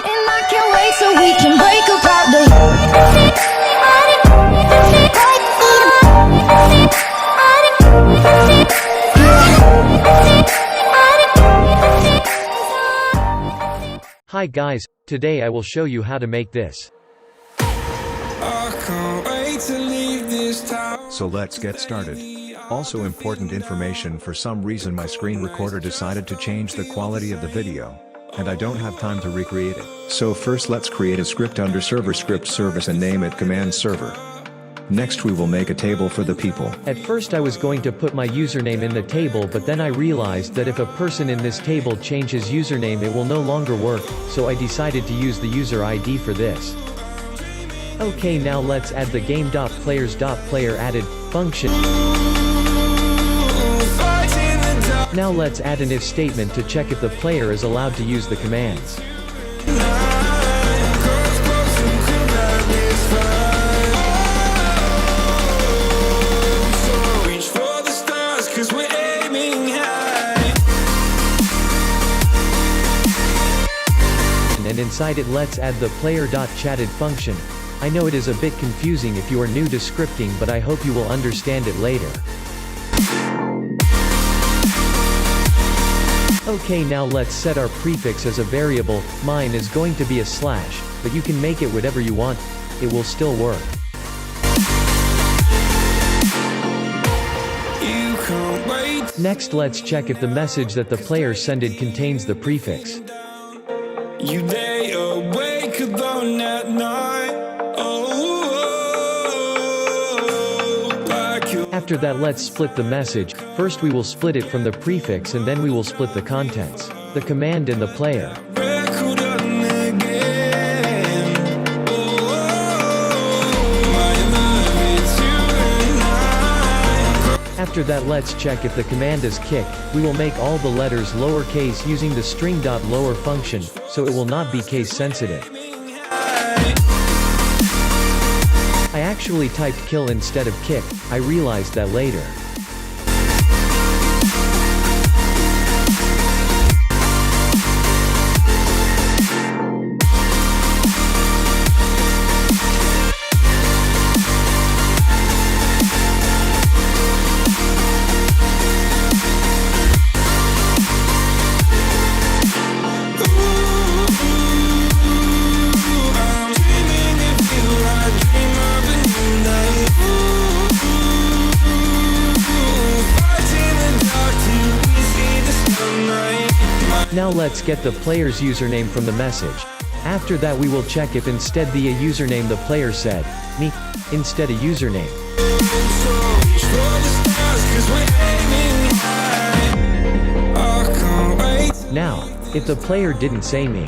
And I can't wait so we can break apart the Hi guys, today I will show you how to make this. So let's get started. Also important information, for some reason my screen recorder decided to change the quality of the video, and I don't have time to recreate it. So first let's create a script under server script service and name it command server. Next we will make a table for the people. At first I was going to put my username in the table, but then I realized that if a person in this table changes username it will no longer work, so I decided to use the user ID for this. Okay, now let's add the game.players.player added function. Now let's add an if statement to check if the player is allowed to use the commands. And inside it let's add the player.chatted function. I know it is a bit confusing if you are new to scripting, but I hope you will understand it later. Okay, now let's set our prefix as a variable. Mine is going to be a slash, but you can make it whatever you want, it will still work. Next let's check if the message that the player sended contains the prefix. You lay awake alone at night. After that let's split the message. First we will split it from the prefix and then we will split the contents, the command and the player. After that let's check if the command is kick. We will make all the letters lowercase using the string.lower function, so it will not be case sensitive. I actually typed kill instead of kick, I realized that later. Now let's get the player's username from the message. After that we will check if instead the username the player said, me, instead a username. Now, if the player didn't say me,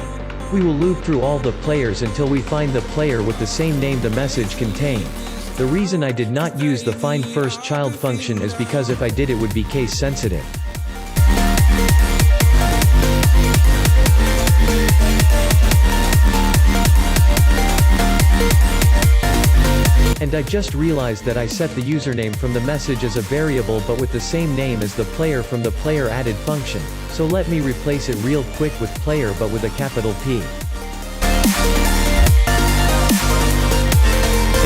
we will loop through all the players until we find the player with the same name the message contained. The reason I did not use the find first child function is because if I did it would be case sensitive. And I just realized that I set the username from the message as a variable but with the same name as the player from the player added function, so let me replace it real quick with player but with a capital P. And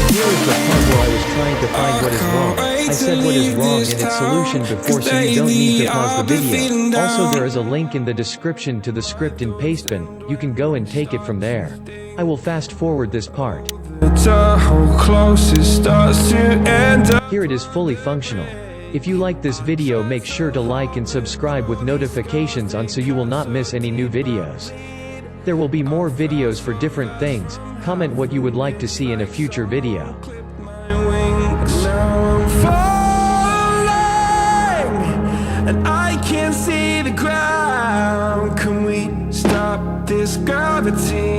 here is the part where I was trying to find what is wrong. I said what is wrong and its solution before, so you don't need to pause the video. Also there is a link in the description to the script in Pastebin, you can go and take it from there. I will fast forward this part. Here it is fully functional. If you like this video make sure to like and subscribe with notifications on so you will not miss any new videos. There will be more videos for different things, comment what you would like to see in a future video. And I can't see the ground. Can we stop this gravity?